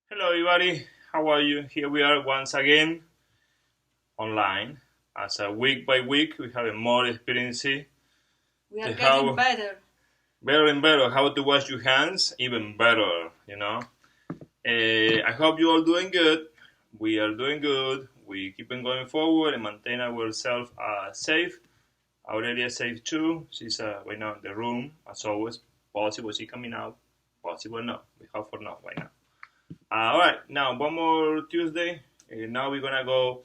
Hello, everybody. How are you? Here we are once again online. As a week by week, we have a more experience We are to getting how better. better and better how to wash your hands even better. I hope you all doing good. We are doing good. We keep on going forward and maintain ourselves safe. Aurelia is safe too. She's right now in the room as always. Possible she coming out. Possible no. We hope for no right now. All right, now one more Tuesday. Now we're gonna go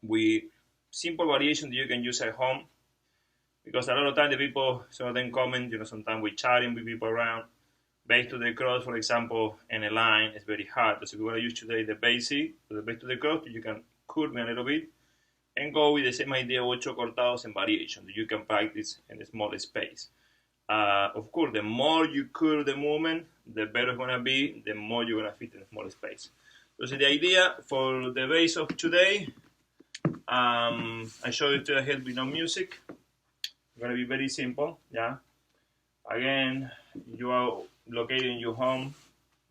with simple variation that you can use at home because a lot of time the people, some of them comment, sometimes we chatting with people around. Base to the cross, for example, in a line is very hard. So we're gonna use today the basic, the base to the cross. You can curve me a little bit and go with the same idea, ocho cortados and variation that you can practice in a small space. Of course, the more you curve the movement, the better it's gonna be. The more you're gonna fit in a small space. So the idea for the base of today, I show you to ahead with no music. It's gonna be very simple. Yeah. Again, you are located in your home,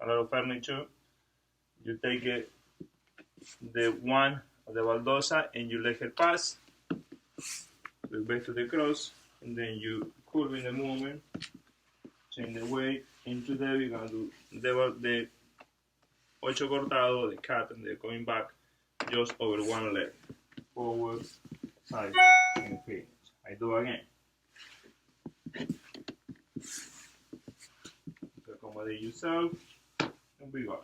a lot of furniture. You take the one of the baldosa and you let her pass. You back to the cross, and then you curve in the movement, change the weight. Into there, we're gonna do the ocho cortado, the cat, and the going back just over one leg. Forward, side, and finish. I do again. To accommodate yourself, and we go.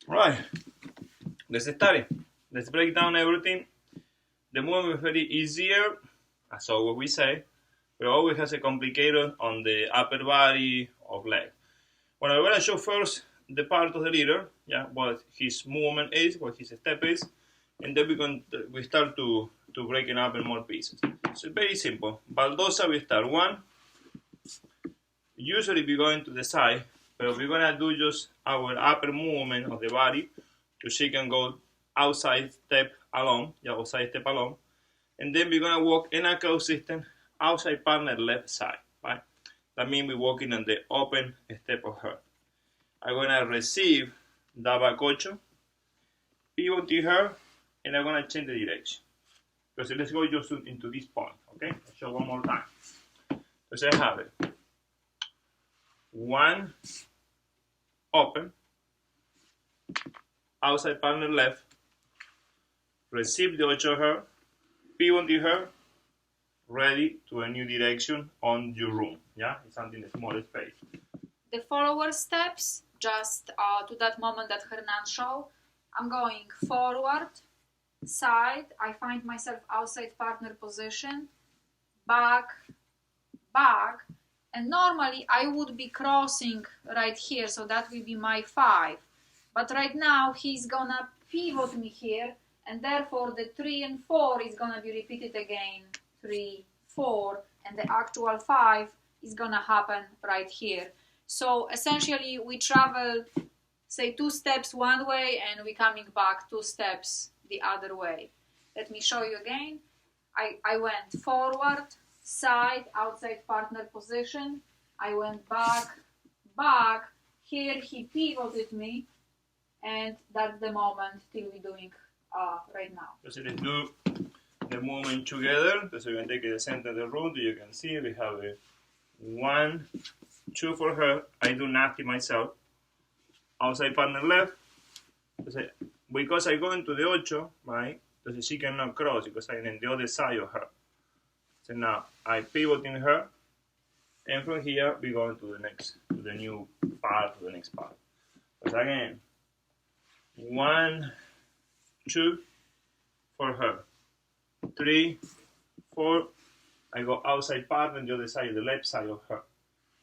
Right, let's start it. Let's break down everything. The movement is very easier, as always we say, but always has a complicator on the upper body of leg. Well, I'm gonna show first the part of the leader, yeah, what his movement is, what his step is, and then we start to break it up in more pieces. So very simple. Baldosa we start one. Usually we go into the side, but we're gonna do just our upper movement of the body, so she can go outside step along, yeah, outside step along, and then we're gonna walk in a cross system outside partner left side, right? That means we're walking on the open step of her. I'm gonna receive that back ocho, pivot to her, and I'm gonna change the direction. So let's go just into this point, okay? I'll show one more time. So I have it. One, open, outside partner left, receive the ocho her, pivot to her, ready to a new direction on your room. Yeah, it's something in a small space. The follower steps, just to that moment that Hernan showed. I'm going forward, side, I find myself outside partner position, back, back, and normally I would be crossing right here, so that will be my 5. But right now he's gonna pivot me here, and therefore the 3 and 4 is gonna be repeated again. 3, 4, and the actual 5 is gonna happen right here. So essentially we travel, say, 2 steps one way and we coming back 2 steps the other way. Let me show you again. I went forward, side, outside partner position. I went back, back. Here he pivoted me, and that's the moment till we're doing right now. So let's do the movement together. So we're going to take the center of the room. You can see we have a 1, 2 for her. I do nothing myself. Outside partner left. Because I go into the ocho, right? So she cannot cross because I'm in the other side of her. So now I pivot in her, and from here we go into the new part, to the next part. So again, 1, 2 for her, 3, 4. I go outside part on the other side, the left side of her.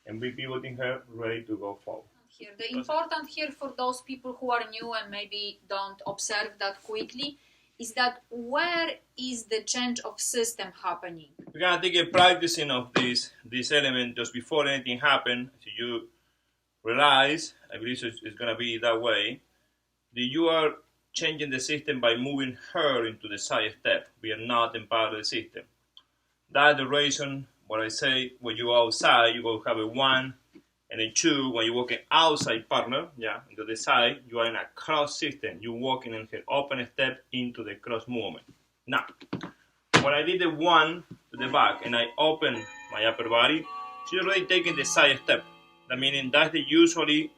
and be pivoting her, ready to go forward. Here, the important here for those people who are new and maybe don't observe that quickly is that where is the change of system happening? We're gonna take a practicing of this element just before anything happens. So you realize, I believe it's gonna be that way, that you are changing the system by moving her into the side step. We are not in part of the system. That's the reason what I say when you go outside, you go have a 1 and a 2. When you walk an outside partner, into the side, you are in a cross system. You're walking in her open step into the cross movement. Now, when I did the 1 to the back and I open my upper body, she's already taking the side step. That meaning that's the usually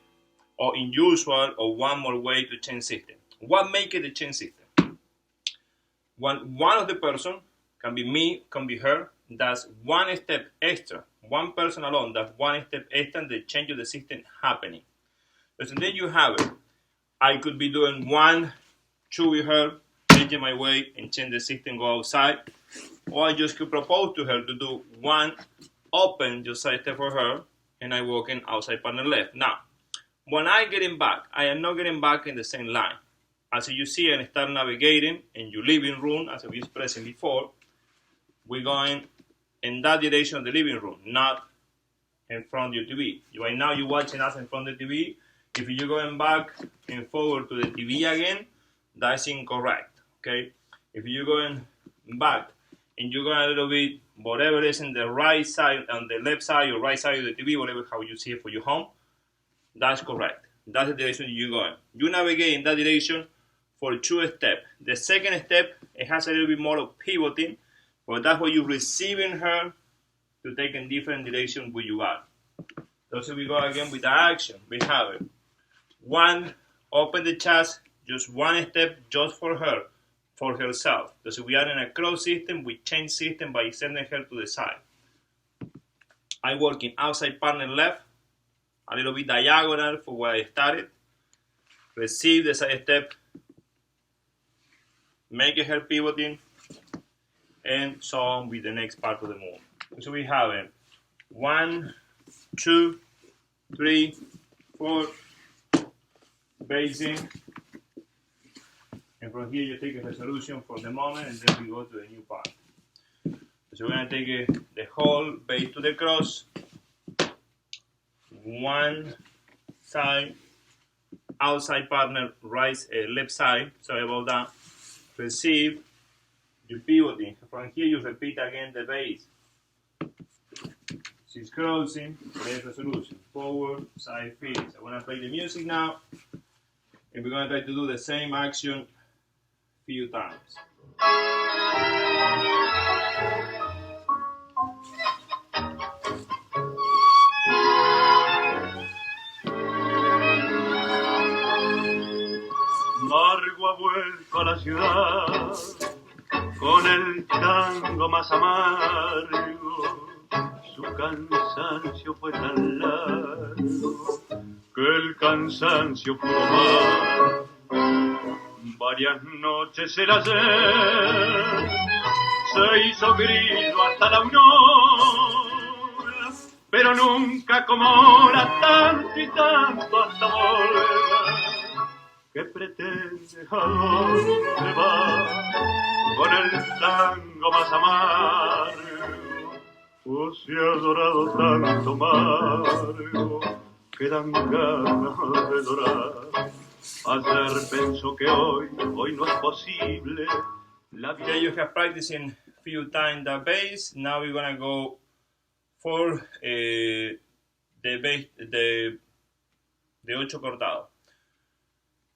or unusual or one more way to change system. What makes it a change system? One of the person, can be me, can be her, that's one step extra. One person alone, that's one step extra and the change of the system happening. So then you have it. I could be doing 1, 2 with her, changing my way and change the system, go outside. Or I just could propose to her to do 1, open just side step for her, and I walk in outside partner left. Now, when I getting back, I am not getting back in the same line. As you see, I start navigating in your living room, as I was expressing before. We're going in that direction of the living room, not in front of your TV. Right now, you're watching us in front of the TV. If you're going back and forward to the TV again, that's incorrect. Okay? If you're going back and you're going a little bit, whatever is in the right side, on the left side or right side of the TV, whatever how you see it for your home, that's correct. That's the direction you're going. You navigate in that direction for 2 steps. The second step, it has a little bit more of pivoting, but that's where you're receiving her to take in different direction where you are. So we go again with the action. We have it. 1, open the chest, just 1 step just for her, for herself. So we are in a cross system, we change system by sending her to the side. I work in outside partner left, a little bit diagonal for where I started. Receive the side step, make her pivoting, and so on with the next part of the move. So we have it. 1, 2, 3, 4, basing. And from here you take a resolution for the moment and then we go to the new part. So we're going to take the whole base to the cross. 1 side, outside partner, left side, sorry about that. Receive, you pivoting. From here you repeat again the base. She's crossing, base resolution, forward, side, feet. So I'm going to play the music now. And we're going to try to do the same action a few times. Margo ha vuelto a la ciudad con el tango más amargo. Su cansancio fue tan largo que el cansancio pudo más. Varias noches el ayer se hizo grillo hasta la aurora, pero nunca como ahora tanto y tanto hasta volver. ¿Qué pretende? ¿A dónde va? Con el tango más amargo, o se ha dorado tanto amargo que dan ganas de dorar. Ayer pensó que hoy no es posible. Okay, you have practicing a few times the bass. Now we're gonna go for the bass, the ocho cortado.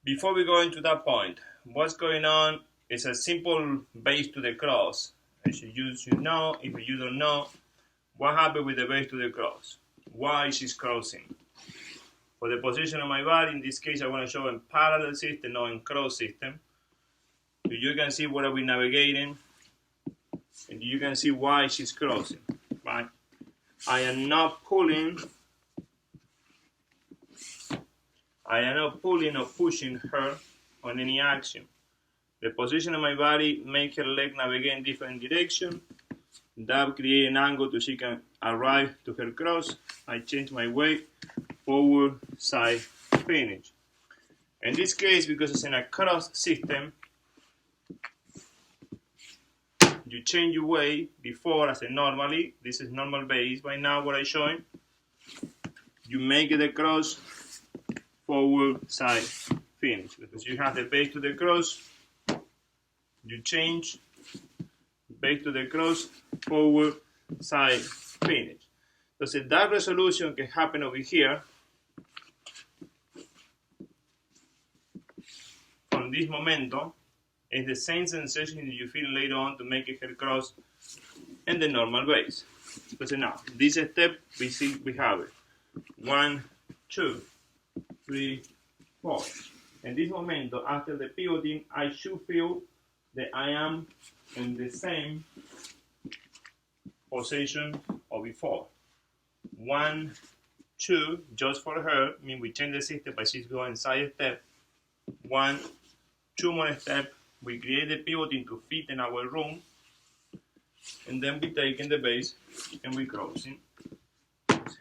Before we go into that point, what's going on is a simple bass to the cross. As you know, if you don't know, what happened with the bass to the cross? Why she's crossing? For the position of my body, in this case, I want to show in parallel system, not in cross system. So you can see where we're navigating, and you can see why she's crossing, right? I am not pulling or pushing her on any action. The position of my body makes her leg navigate in different direction. That creates an angle so she can arrive to her cross. I change my weight, forward, side, finish. In this case, because it's in a cross system, you change your weight before as a normally. This is normal base. By now, what I'm showing, you make it a cross, forward, side, finish. Because you have the base to the cross, you change base to the cross, forward, side, finish. Entonces, that resolution can happen over here from this momentum is the same sensation that you feel later on to make a head cross in the normal base. So now, this step, we see we have it. 1, 2, 3, 4. In this momentum, after the pivoting, I should feel that I am in the same position of before. 1, 2, just for her, I mean we change the system, but she's going side step. 1, 2 more steps. We create the pivoting to fit in our room, and then we take in the base and we crossing.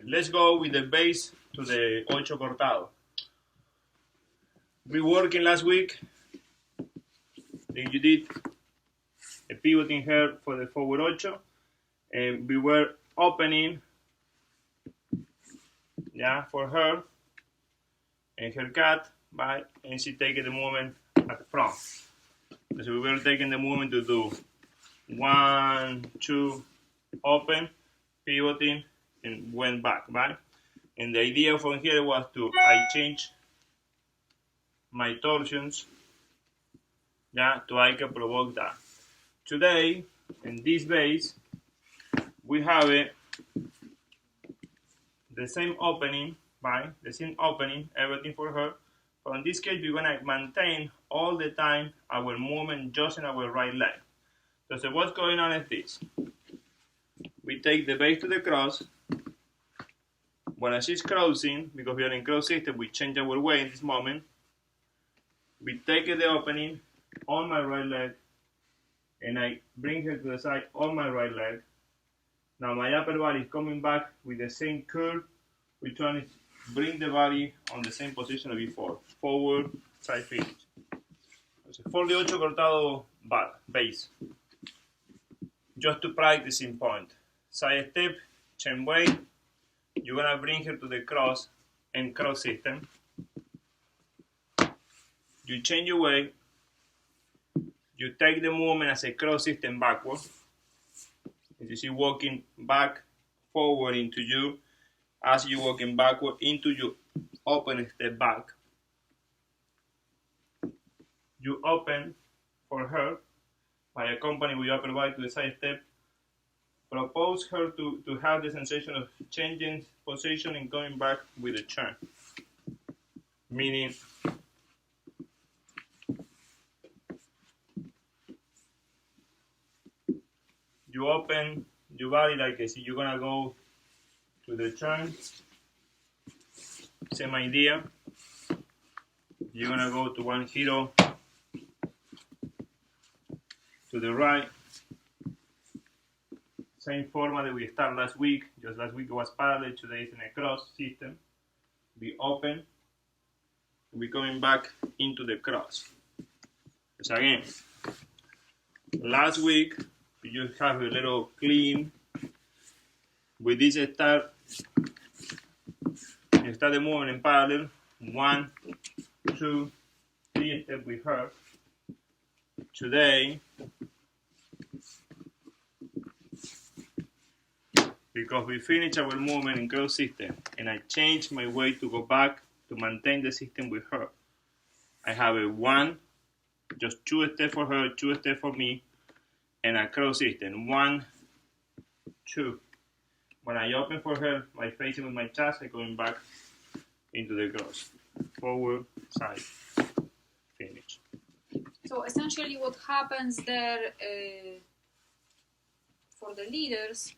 Let's go with the base to the ocho cortado. We working last week. Then you did a pivoting here for the forward ocho, and we were opening, yeah, for her and her cat, by and she taking the movement at the front. So we were taking the movement to do 1, 2, open, pivoting, and went back, right? And the idea from here was I change my torsions, yeah, to I can provoke that. Today, in this base, we have the same opening, right? The same opening, everything for her. But in this case, we're going to maintain all the time our movement just in our right leg. So what's going on is this. We take the base to the cross. When she's crossing, because we are in cross system, we change our way in this moment. We take the opening on my right leg, and I bring her to the side on my right leg. Now my upper body is coming back with the same curve. We're trying to bring the body on the same position as before. Forward, side finish. For the ocho cortado base. Just to practice in point. Side step, chain way. You're gonna bring her to the cross and cross system. You change your way. You take the movement as a cross system backward. As you see, walking back, forward into you. As you walking backward into you, open step back. You open for her by accompanying with your upper body to the side step. Propose her to have the sensation of changing position and going back with a turn. Meaning, you open your body like as if you're gonna go to the turn. Same idea. You're gonna go to one hero to the right. Same format that we started last week. Just last week it was parallel. Today is in a cross system. We open. We're coming back into the cross. So again, last week we just have a little clean. With this start, you start the movement in parallel. 1, 2, 3 steps with her. Today, because we finish our movement in cross system and I change my way to go back to maintain the system with her, I have a 1, just 2 steps for her, 2 steps for me, and a cross system. 1, 2. When I open for her, my facing with my chest, I'm going back into the cross. Forward, side, finish. So essentially what happens there for the leaders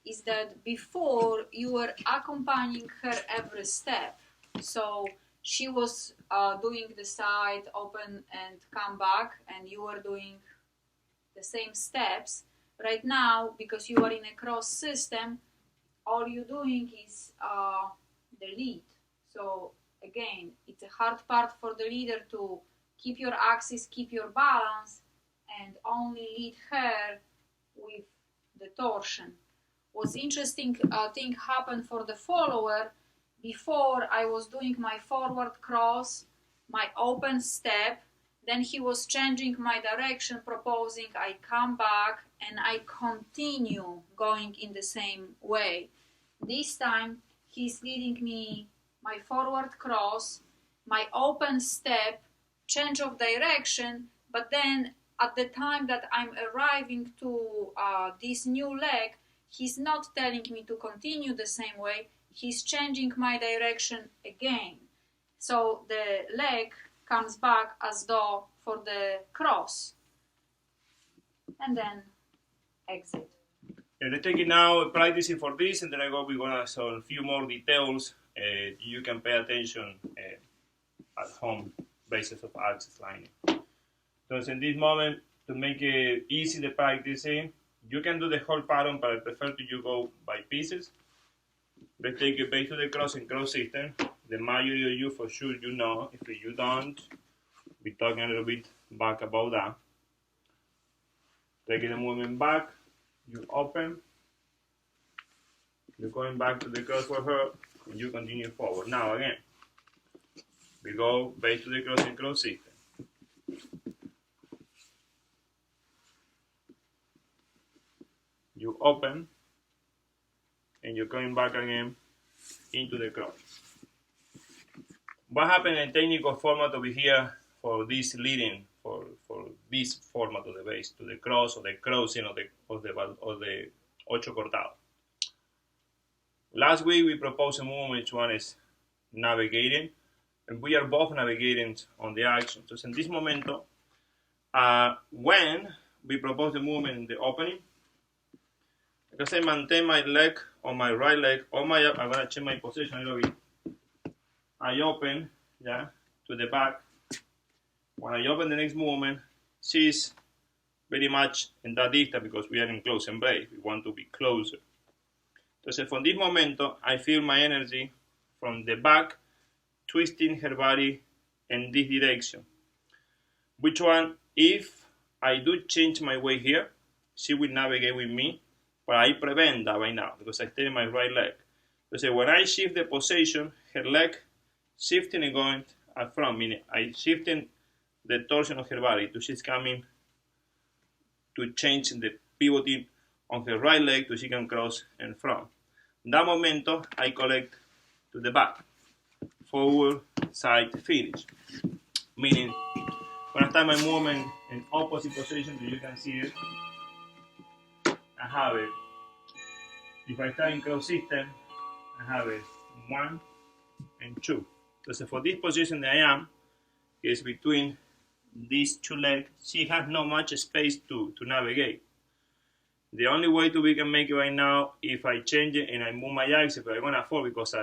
is that before you were accompanying her every step. So she was doing the side, open and come back, and you were doing the same steps. right now, because you are in a cross system, all you're doing is the lead. So again, it's a hard part for the leader to keep your axis, keep your balance, and only lead her with the torsion. What's interesting thing happened for the follower. Before I was doing my forward cross, my open step, then he was changing my direction, proposing I come back and I continue going in the same way. This time he's leading me my forward cross, my open step, change of direction, but then at the time that I'm arriving to this new leg, he's not telling me to continue the same way, he's changing my direction again. So the leg comes back as though for the cross. And then exit. Let's take it now, practicing for this, and then we're gonna solve a few more details. You can pay attention at home, basis of axis lining. So in this moment, to make it easy the practicing, you can do the whole pattern, but I prefer to you go by pieces. Let's take it back to the cross and cross system. The majority of you, for sure, you know. If you don't, we're talking a little bit back about that. Taking the movement back, you open. You're going back to the cross for her, and you continue forward. Now again, we go back to the cross and cross system. You open, and you're going back again into the cross. What happened in technical format over here for this leading, for this format of the base, to the cross or the crossing of the ocho cortado? Last week we proposed a movement which one is navigating, and we are both navigating on the action. So in this momento, when we propose the movement in the opening, because I maintain my leg on my right leg, I'm gonna change my position a little bit. I open, yeah, to the back. When I open the next movement, she's very much in that distance because we are in close embrace. We want to be closer. So from this momento, I feel my energy from the back twisting her body in this direction. Which one, if I do change my way here, she will navigate with me, but I prevent that right now because I stay in my right leg. So when I shift the position, her leg shifting and going up front, meaning I shifting the torsion of her body to she's coming to change the pivoting on her right leg to she can cross in front. In that momento, I collect to the back, forward, side, finish. Meaning, when I start my movement in opposite position, so you can see it, I have it. If I start in cross system, I have it 1 and 2. So for this position that I am, is between these two legs. She has not much space to navigate. The only way to we can make it right now, if I change it and I move my axis, but I'm gonna fall because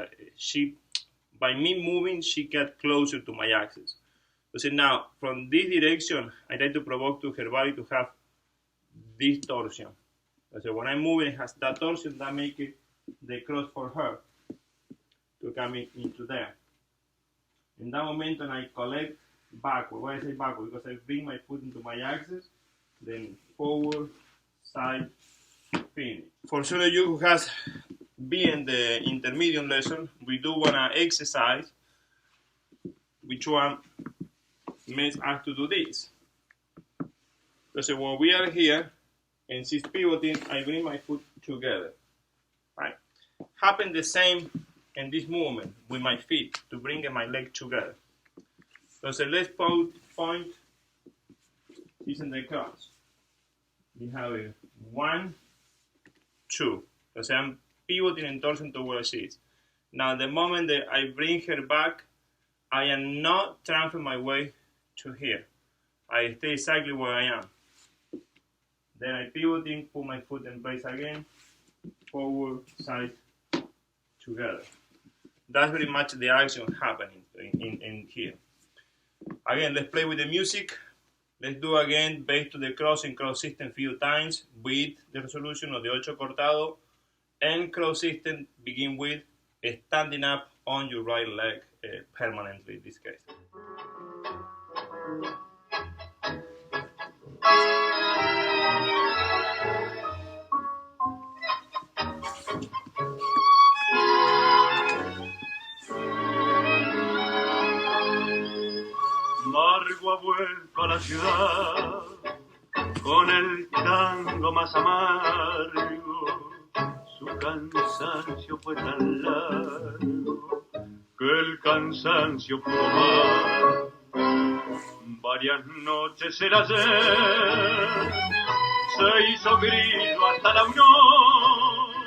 by me moving, she get closer to my axis. So now, from this direction, I try to provoke to her body to have this torsion. So when I'm moving, it has that torsion, that make it the cross for her to come into there. In that moment, I collect backward. Why I say backward? Because I bring my foot into my axis, then forward, side, finish. For some of you who has been in the intermediate lesson, we do want to exercise which one makes us to do this. So when we are here and she's pivoting, I bring my foot together. Right? Happen the same in this movement with my feet to bring my leg together. So let's point is in the cross. We have a 1, 2. So I'm pivoting and torsion to where she is. Now the moment that I bring her back, I am not transferring my way to here. I stay exactly where I am. Then I pivoting, put my foot in place again, forward, side, together. That's very much the action happening in here. Again, let's play with the music. Let's do again base to the cross in cross system few times with the resolution of the 8 cortado, and cross system begin with standing up on your right leg permanently in this case. Margo ha vuelto a la ciudad con el tango más amargo. Su cansancio fue tan largo que el cansancio pudo más. Varias noches el ayer se hizo grillo hasta la aurora,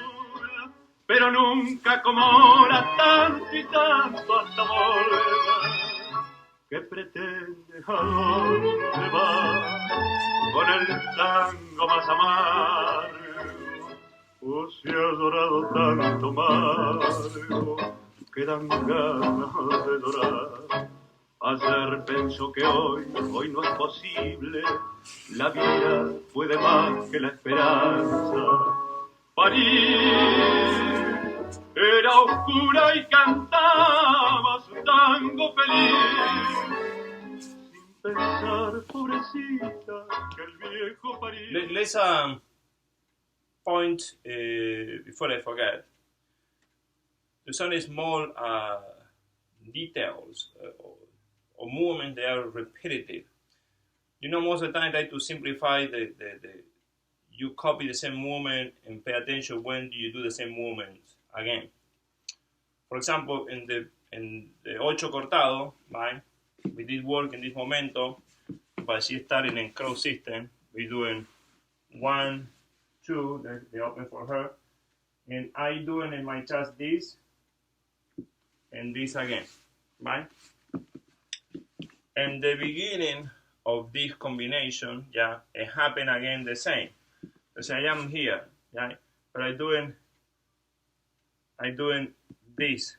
pero nunca como ahora tanto y tanto hasta volver. ¿Qué pretende? ¿A dónde va? Con el tango más amargo. O se ha dorado tanto amargo que dan ganas de llorar. Ayer pensó que hoy no es posible. La vida puede más que la esperanza. París era oscura y cantaba su tango feliz, sin pensar, pobrecita, que el viejo París. Let's point before I forget. There's some small details or movements that are repetitive. You know, most of the time I try to simplify you copy the same movement and pay attention when do you do the same movement again. For example, in the 8 cortado, right? We did work in this momento, but she's starting in cross system. We're doing 1, 2, they open for her, and I doing in my chest this and this again, right? And the beginning of this combination, yeah, it happened again the same. So I am here, right? But I doing this.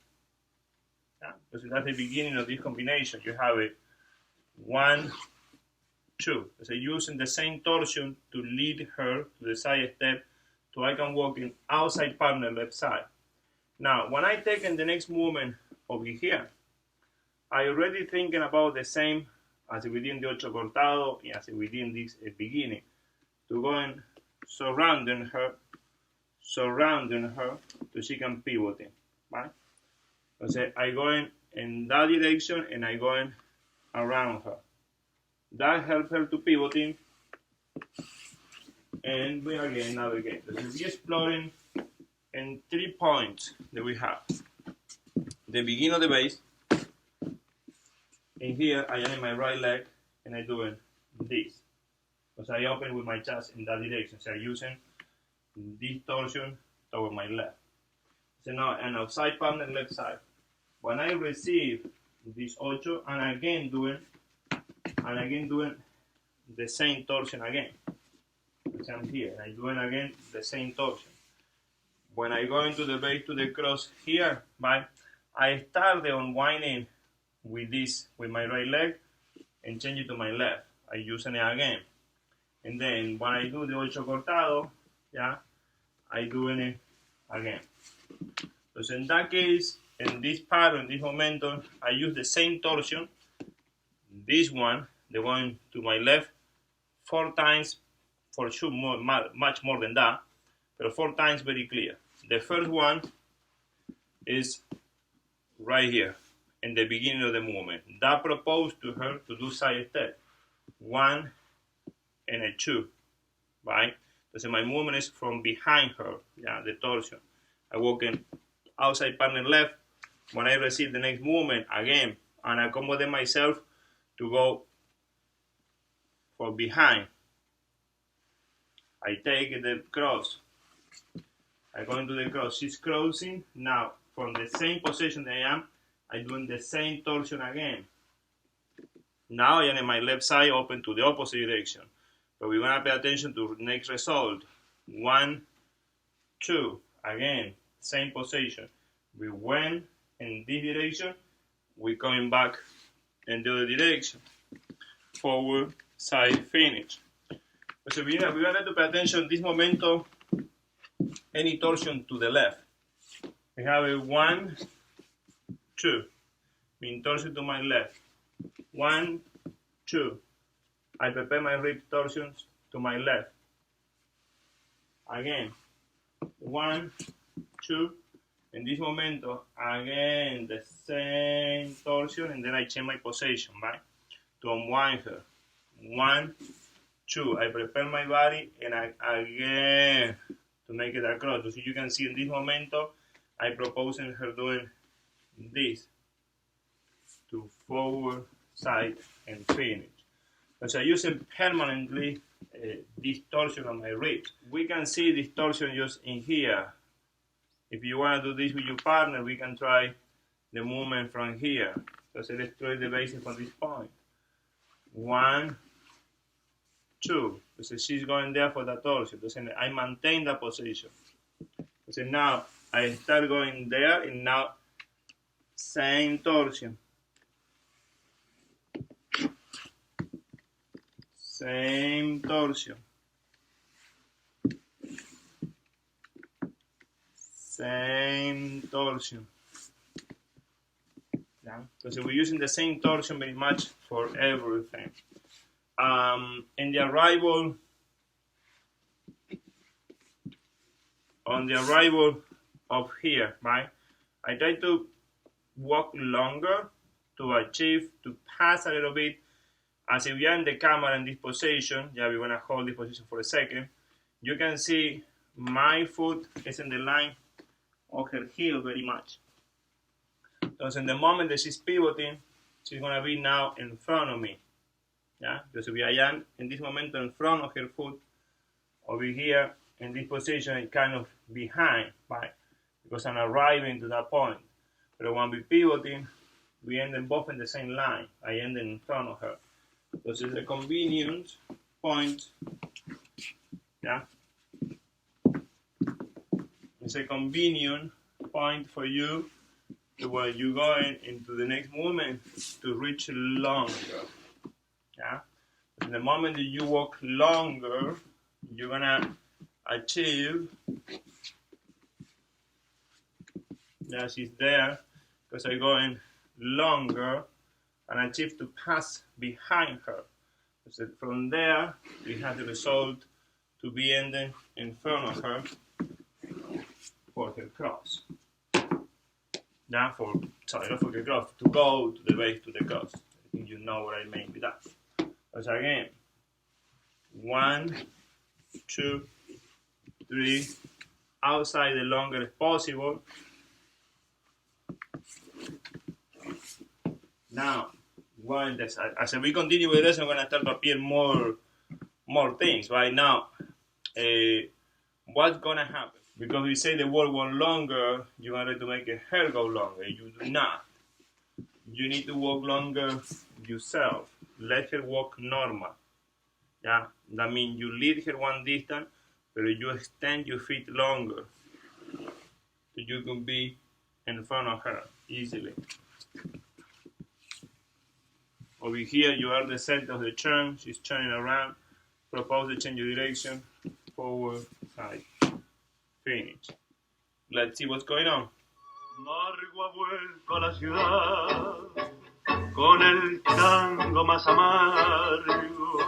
Yeah? Because that's the beginning of this combination. You have it 1, 2. So using the same torsion to lead her to the side step, so I can walk in outside partner left side. Now, when I take in the next movement over here, I already thinking about the same as within the 8 cortado, as within this beginning, to going surrounding her, so she can pivot in, right? So I going in that direction and I going around her. That helps her to pivot in, and we again navigate. So we're exploring in 3 points that we have. The beginning of the base. In here, I am in my right leg and I'm doing this. Because I open with my chest in that direction. So I'm using this torsion toward my left. So now, an outside partner left side. When I receive this 8, and again doing the same torsion again. So I'm here, and I'm doing again the same torsion. When I go into the base to the cross here, I start the unwinding with this, with my right leg, and change it to my left. I using it again. And then when I do the 8 cortado, yeah, I doing it again. So in that case, in this pattern, in this momentum, I use the same torsion. This one, the one to my left, 4 times, for sure, much more than that, but 4 times very clear. The first one is right here, in the beginning of the movement. That proposed to her to do side step. 1 and a 2, right? So my movement is from behind her, yeah, the torsion. I walk in outside partner left. When I receive the next movement, again, and I accommodate myself to go for behind. I take the cross. I go into the cross. She's crossing. Now, from the same position that I am, I'm doing the same torsion again. Now I am in my left side open to the opposite direction. But we're going to pay attention to the next result. 1, 2. Again, same position. We went in this direction. We're coming back in the other direction. Forward, side, finish. So we have to pay attention this momento, any torsion to the left. We have a 1, 2. Mean torsion to my left. 1, 2. I prepare my rib torsions to my left. Again. 1, 2. In this momento, again, the same torsion, and then I change my position, right? To unwind her. 1, 2. I prepare my body, and again, to make it across. So you can see in this momento, I propose her doing this. To forward, side, and finish. So I use permanently this torsion on my ribs. We can see this torsion just in here. If you want to do this with your partner, we can try the movement from here. So let's try the basic from this point. 1, 2. So she's going there for the torsion. So I maintain the position. So now I start going there, and now same torsion. Same torsion. Same torsion. Yeah. So we're using the same torsion very much for everything. In the arrival, on the arrival of here, right? I try to walk longer to achieve, to pass a little bit. As if we are in the camera in this position, yeah, we're gonna hold this position for a second. You can see my foot is in the line of her heel very much. So in the moment that she's pivoting, she's gonna be now in front of me. Yeah, because I am in this moment in front of her foot, over here in this position, kind of behind, right? Because I'm arriving to that point. But when we pivoting, we end them both in the same line. I end in front of her. This is a convenient point. Yeah. It's a convenient point for you to where you're going into the next movement to reach longer. Yeah. In the moment that you walk longer, you're gonna achieve. Yeah, she's there because I'm going longer and achieve to pass behind her. So from there, we have the result to be ending in front of her for her cross. Now sorry, not for the cross, to go to the base to the cross. I think you know what I mean with that. So again, 1, 2, 3, outside the longer as possible. Now, as we continue with this, I'm going to start to appear more things. Right now, what's going to happen? Because we say the word walk longer, you want to make her hair go longer. You do not. You need to walk longer yourself. Let her walk normal. Yeah, that means you lead her one distance, but you extend your feet longer, so you can be in front of her easily. Over here, you are the center of the turn. She's turning around. Propose to change your direction. Forward, side, finish. Let's see what's going on. Largo ha vuelto a la ciudad con el tango más amargo.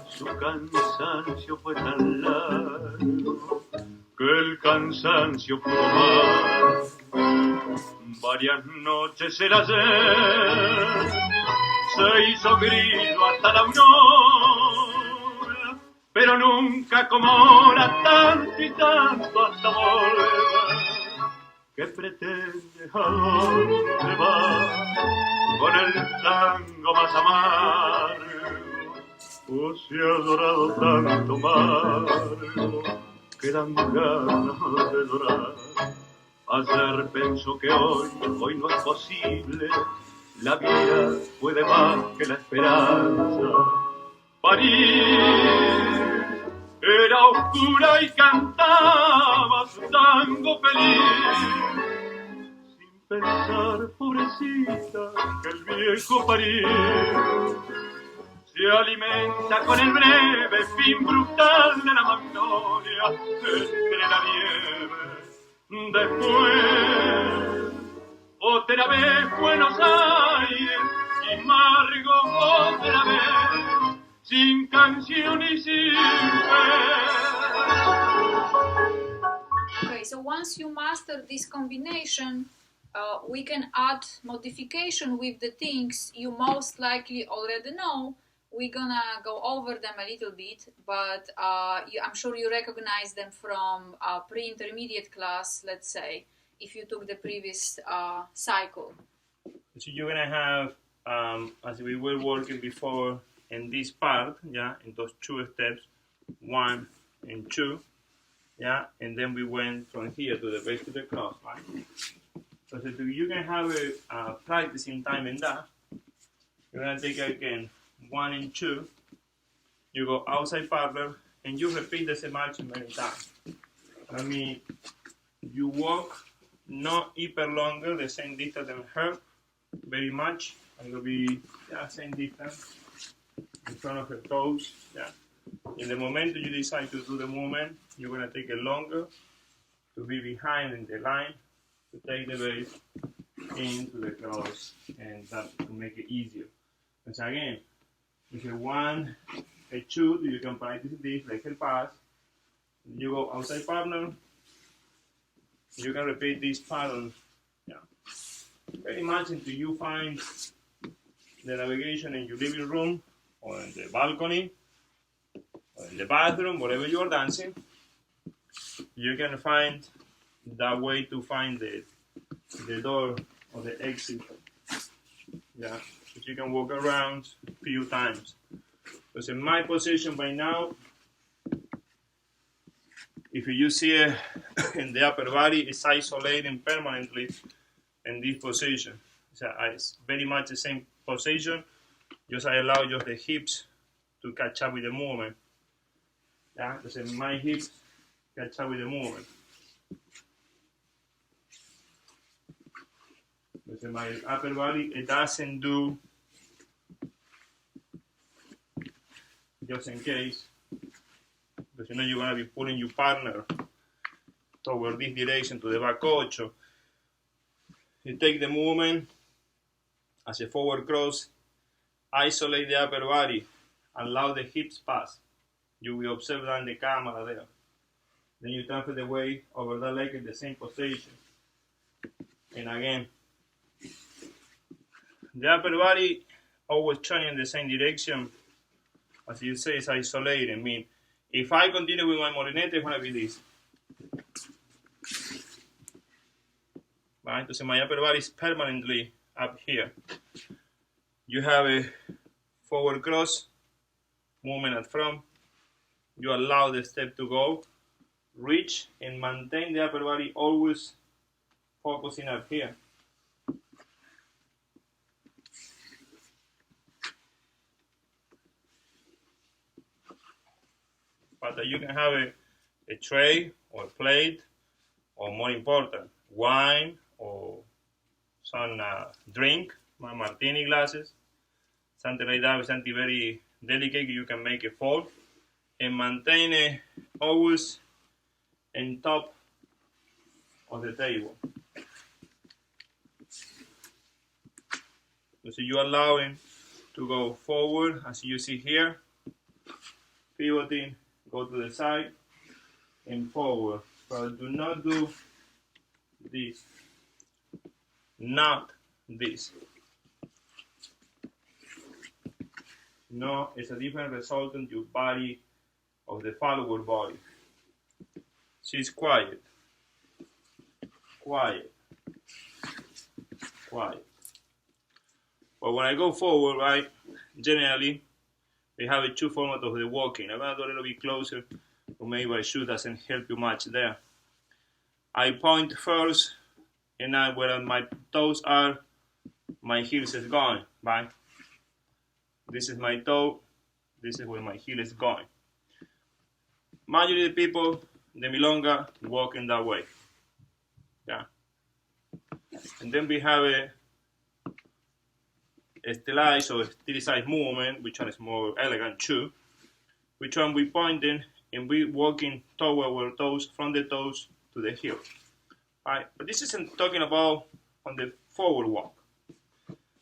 Su cansancio fue tan largo que el cansancio pudo más. Varias noches el ayer se hizo grillo hasta la aurora, pero nunca como ahora tanto y tanto hasta volver. ¿Qué pretende? ¿A dónde va? Con el tango más amargo. Oh, se ha llorado tanto amargo que dan ganas de llorar. Ayer pensó que hoy no es posible. La vida puede más que la esperanza. París era oscura y cantaba su tango feliz, sin pensar, pobrecita, que el viejo París se alimenta con el breve fin brutal de la magnolia entre la nieve. Después, otra vez Buenos Aires, y Margo otra vez, sin canción y sin fe. Okay, so once you master this combination, we can add modification with the things you most likely already know. We're gonna go over them a little bit, but I'm sure you recognize them from pre-intermediate class, let's say, if you took the previous cycle. So you're gonna have, as we were working before in this part, yeah, in those two steps, 1 and 2, yeah, and then we went from here to the base to the cross, right? So you can have a practicing time in that. You're gonna take again 1 and 2. You go outside parallel and you repeat the same action many times. I mean, you walk not even longer the same distance than her, very much. It will be same distance in front of her toes. Yeah. In the moment you decide to do the movement, you're gonna take it longer to be behind in the line, to take the base into the cross, and that to make it easier. Because again, you say 1, a 2, you can practice this like a pass. You go outside partner, you can repeat this pattern, yeah, very much until you find the navigation in your living room or in the balcony or in the bathroom, wherever you are dancing. You can find that way to find the door or the exit. Yeah, so you can walk around a few times. Because in my position by now, if you see it in the upper body, it's isolating permanently in this position. So it's very much the same position, just I allow just the hips to catch up with the movement. Yeah, because my hips catch up with the movement. Because in my upper body, it doesn't do, just in case, because you know you're going to be pulling your partner toward this direction to the back ocho. You take the movement as a forward cross, isolate the upper body, allow the hips pass. You will observe that in the camera there. Then you transfer the weight over that leg in the same position. And again, the upper body always turning in the same direction. As you say, it's isolated. I mean, if I continue with my molinete, it's going to be this. Right? So my upper body is permanently up here. You have a forward cross, movement at front. You allow the step to go, reach, and maintain the upper body always focusing up here. But you can have a tray or a plate, or more important, wine or some drink, martini glasses, something like that, something very delicate. You can make it fall and maintain it always on top of the table. So you allow him to go forward, as you see here, pivoting, go to the side and forward. But do not do this, not this. No, it's a different result in your body of the follower body. She's quiet, quiet, quiet. But when I go forward, right, generally, we have a two format of the walking. I'm going to go a little bit closer, or maybe my shoe doesn't help you much there. I point first, and now where my toes are, my heels is going, right? This is my toe, this is where my heel is going. Majority of the people, the milonga, walking that way. Yeah. And then we have stylized or stylized movement, which one is more elegant too, which one we pointing and we walking toward our toes, from the toes to the heel. Right? But this isn't talking about on the forward walk.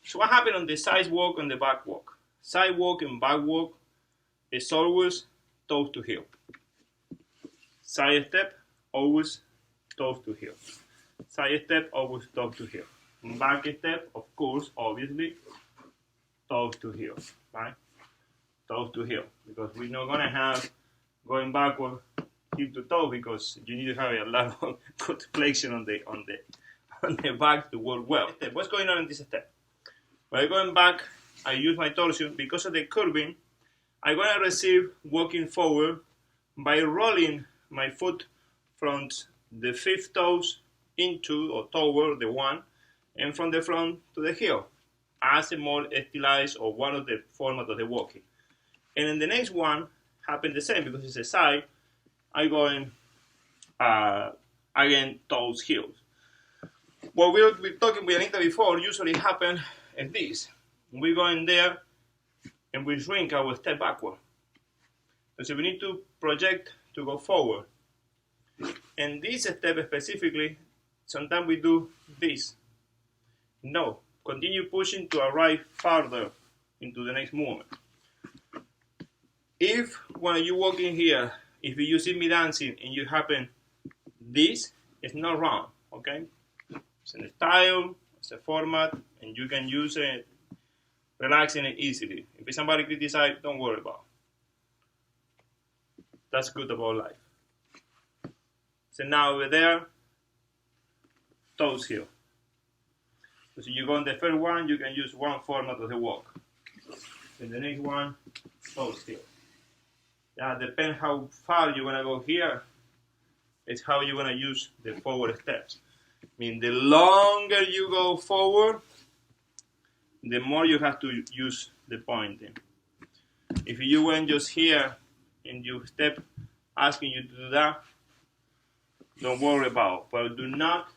So what happened on the side walk and the back walk? Side walk and back walk is always toes to heel. Side step, always toes to heel. Side step, always toes to heel. Back step, of course, obviously, toes to heel, right? Toes to heel, because we're not gonna have going backward heel to toe, because you need to have a lot of good flexion on the back to work well. What's going on in this step? When I'm going back, I use my torsion. Because of the curving, I'm gonna receive walking forward by rolling my foot from the fifth toes into or toward the one, and from the front to the heel, as a more stylized or one of the format of the walking. And in the next one, happen the same, because it's a side, I going again toes heels. What we've been talking with Anita before usually happen as this. We go in there and we shrink our step backward. So we need to project to go forward. And this step specifically, sometimes we do this. No, continue pushing to arrive farther into the next movement. If when you walk in here, if you see me dancing and you happen this, it's not wrong, okay? It's a style, it's a format, and you can use it, relaxing it easily. If somebody criticize, don't worry about it. That's good about life. So now over there, toes heel. So you go on the first one, you can use one format of the walk. In the next one, toes heel. Yeah, depends how far you wanna go here. It's how you wanna use the forward steps. I mean, the longer you go forward, the more you have to use the pointing. If you went just here and you step asking you to do that, don't worry about it. But do not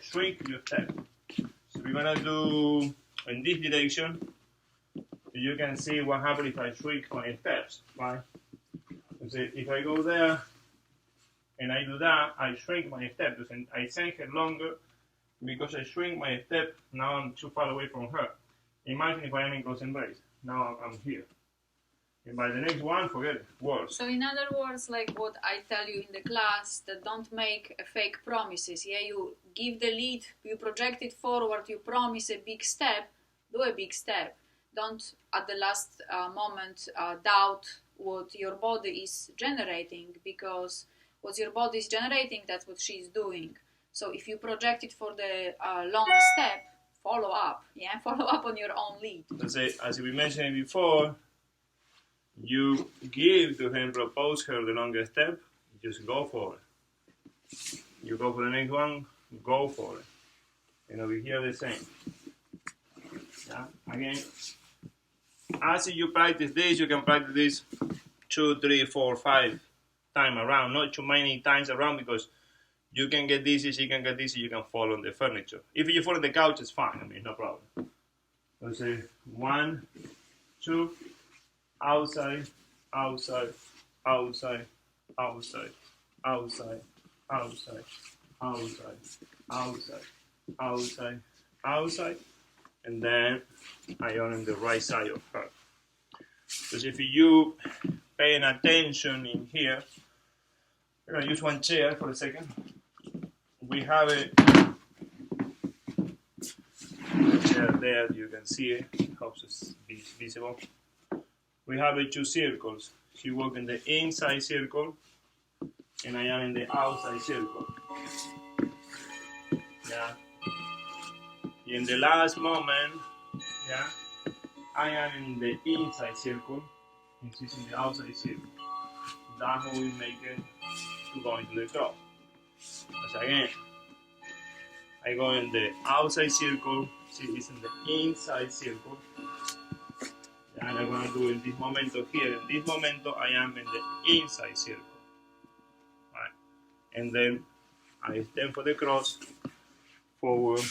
shrink your step. So we're gonna do in this direction. You can see what happens if I shrink my steps, right? So if I go there and I do that, I shrink my step. I send her longer because I shrink my step. Now I'm too far away from her. Imagine if I am in close embrace. Now I'm here. And by the next one, forget it. Worse. So in other words, like what I tell you in the class, that don't make fake promises. Yeah, you give the lead, you project it forward, you promise a big step, do a big step. Don't at the last moment doubt what your body is generating, because what your body is generating, that's what she's doing. So if you project it for the long step, follow up, yeah, follow up on your own lead. As we mentioned before, you give to her, propose her the longest step, just go for it. You go for the next one, go for it. And over here the same. Yeah, again, as you practice this, you can practice this 2, 3, 4, 5 times around, not too many times around, because you can get dizzy, she can get dizzy, you can fall on the furniture. If you fall on the couch, it's fine, I mean, no problem. Let's say 1, 2, outside, outside, outside, outside, outside, outside, outside, outside, outside, outside, and then I on the right side of her. Because if you paying attention in here, we're gonna use one chair for a second. We have a chair there, you can see it, helps us be visible. We have 2 circles. She walks in the inside circle, and I am in the outside circle. Yeah. In the last moment, yeah, I am in the inside circle, and she's in the outside circle. That's how we make it to go into the cross. As again, I go in the outside circle, she is in the inside circle. And I'm going to do in this momento here. In this momento, I am in the inside circle. Right. And then I stand for the cross, forward,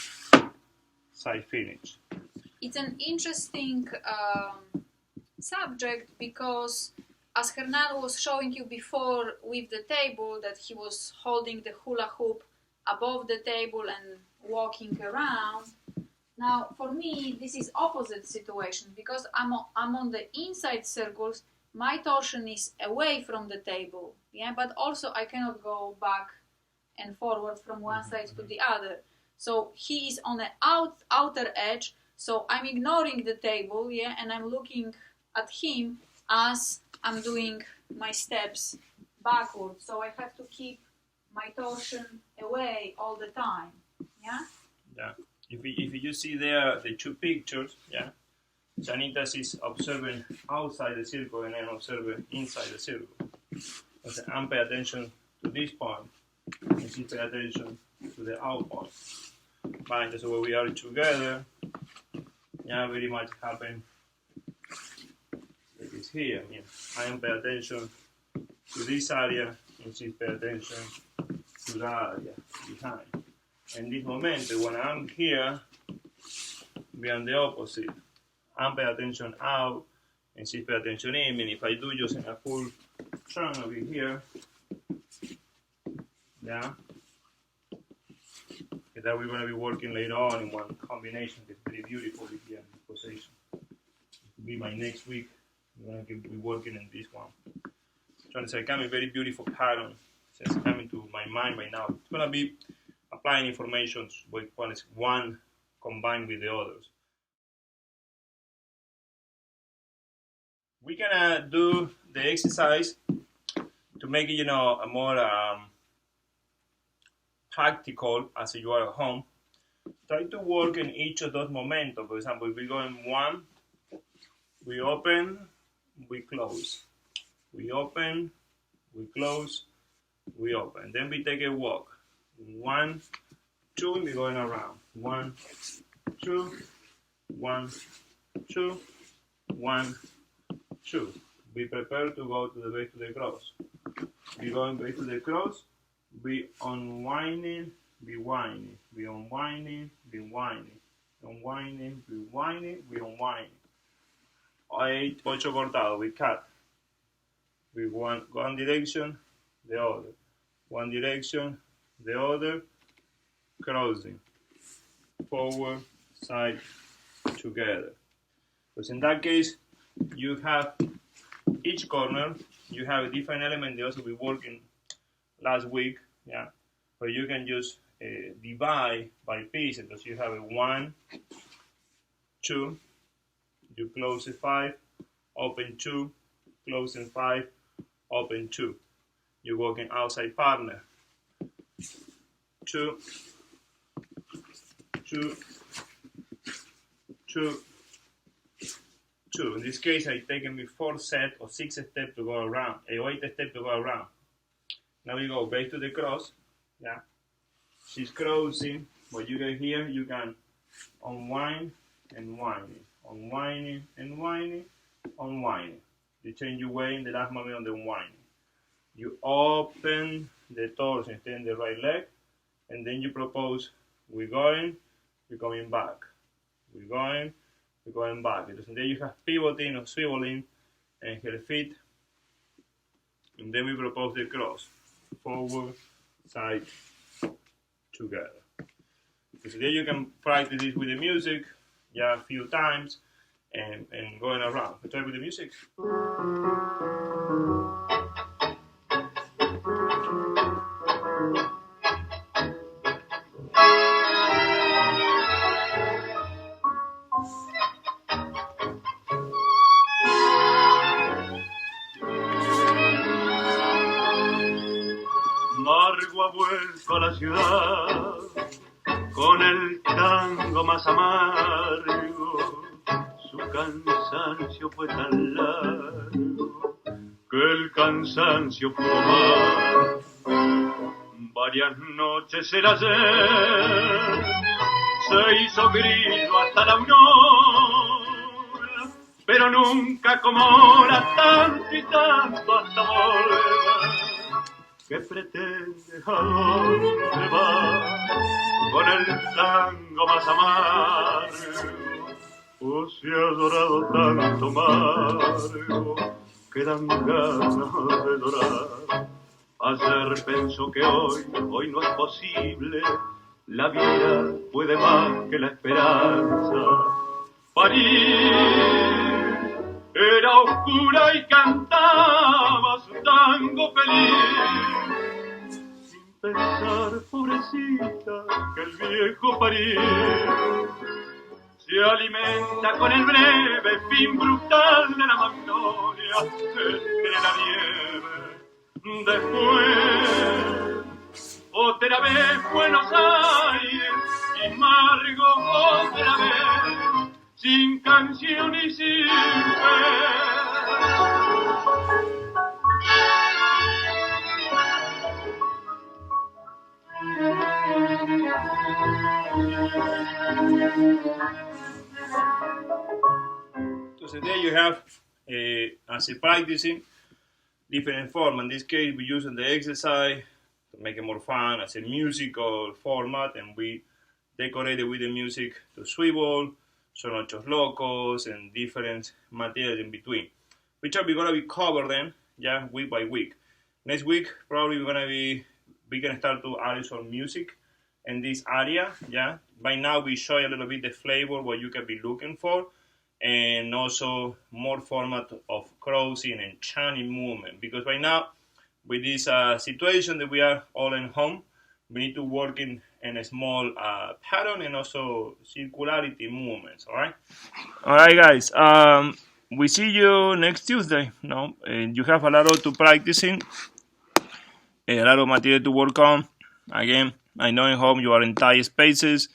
side finish. it's an interesting subject because, as Hernan was showing you before with the table, that he was holding the hula hoop above the table and walking around. Now, for me, this is opposite situation because I'm on the inside circles. My torsion is away from the table, yeah, but also I cannot go back and forward from one side to the other. So he is on the outer edge. So I'm ignoring the table, yeah, and I'm looking at him as I'm doing my steps backwards. So I have to keep my torsion away all the time, yeah? Yeah. If you see there the two pictures, yeah, Janitas is observing outside the circle and I'm observing inside the circle. So I'm paying attention to this point, and she pay attention to the out point. Fine, so when we are together, yeah, very much happen like this here. Yeah. I am paying attention to this area, and she pay attention to that area behind. In this moment, when I'm here, we are the opposite. I'm paying attention out, and she pay attention in. And if I do just in a full turn over here, yeah, that we're going to be working later on in one combination that's very beautiful here in this position. It will be my next week. We're going to be working in this one. Trying to say, coming very beautiful pattern. It's coming to my mind right now. It's going to be applying information with one combined with the others. We're going to do the exercise to make it, a more practical as you are at home. Try to work in each of those momentum. For example, if we go in one, we open, we close. We open, we close, we open. Then we take a walk. 1, 2, and we're going around. 1, 2, 1, 2, 1, 2. Be prepared to go to the back to the cross. We going back to the cross. Be unwinding, be winding, be unwinding, be winding, unwinding, be winding, be unwinding. 8 cortado, we cut. We one direction, the other. One direction, the other, crossing. Forward, side, together. Because in that case, you have each corner, you have a different element. They also be working last week, yeah, but you can just divide by pieces. Because you have a 1, 2, you close it 5, open 2, close in 5, open 2. You're working outside partner. 2, 2, 2, 2. In this case, it's taken me 4 sets or 6 steps to go around, 8 steps to go around. Now we go back to the cross, yeah. She's crossing, but you get here, you can unwind and winding, unwinding and winding, unwinding. You change your way in the last moment of the unwinding. You open the torso and stay in the right leg, and then you propose, we're going, we're coming back. We're going back. Because then you have pivoting or swiveling and her feet, and then we propose the cross. Forward, side, together. So then you can practice this with the music, yeah, a few times, and going around. Try with the music. Margo ha vuelto a la ciudad con el tango más amargo. Su cansancio fue tan largo que el cansancio pudo más. Varias noches el ayer se hizo grillo hasta la aurora, pero nunca como ahora tanto y tanto hasta volver. ¿Qué pretende? ¿A dónde va? Con el tango más amargo, Oh, se ha llorado tanto amargo, que dan ganas de llorar. Ayer pensó que hoy no es posible, la vida puede más que la esperanza. París era oscura y cantaba su tango feliz, sin pensar, pobrecita, que el viejo París se alimenta con el breve fin brutal de la magnolia entre la nieve. Después, otra vez Buenos Aires, y Margo otra vez, sin canción y sin fe. So there you have, as a practicing, different form. In this case, we use the exercise to make it more fun as a musical format, and we decorated with the music to swivel, Son Ochos Locos, and different materials in between, which are we gonna be covering, yeah, week by week. Next week, probably we can start to add some music in this area, yeah. By now, we show you a little bit the flavor, what you can be looking for, and also more format of crossing and chanting movement. Because right now, with this situation that we are all in home, we need to work in a small pattern and also circularity movements. All right, guys. We see you next Tuesday. No, and you have a lot to practicing, a lot of material to work on. Again, I know in home you are in tight spaces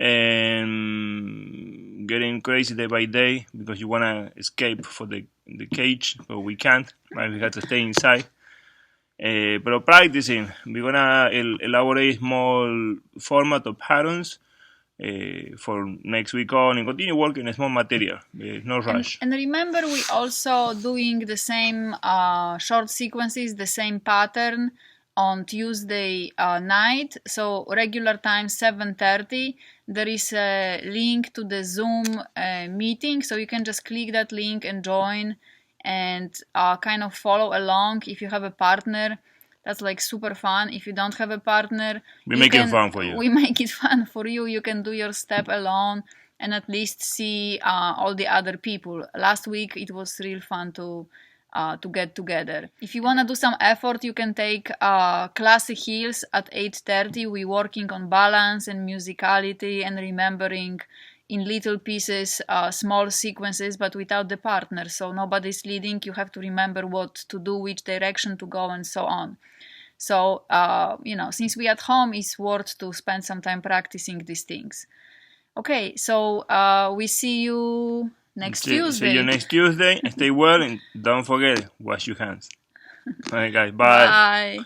and getting crazy day by day because you want to escape for the cage, but we can't. Right? We have to stay inside. But practicing, we're gonna elaborate small format of patterns for next week on and continue working in small material. No rush. And remember, we also doing the same short sequences, the same pattern on Tuesday night. So regular time 7:30. There is a link to the Zoom meeting, so you can just click that link and join and kind of follow along. If you have a partner, that's like super fun. If you don't have a partner, we make it fun for you. We make it fun for you. You can do your step alone and at least see all the other people. Last week it was real fun to get together. If you want to do some effort, you can take Classic Heels at 8:30. We're working on balance and musicality and remembering in little pieces, small sequences, but without the partner. So nobody's leading. You have to remember what to do, which direction to go, and so on. So, since we're at home, it's worth to spend some time practicing these things. Okay, so we see you next Tuesday. See you next Tuesday. Stay well and don't forget, wash your hands. All right, guys. Bye. Bye.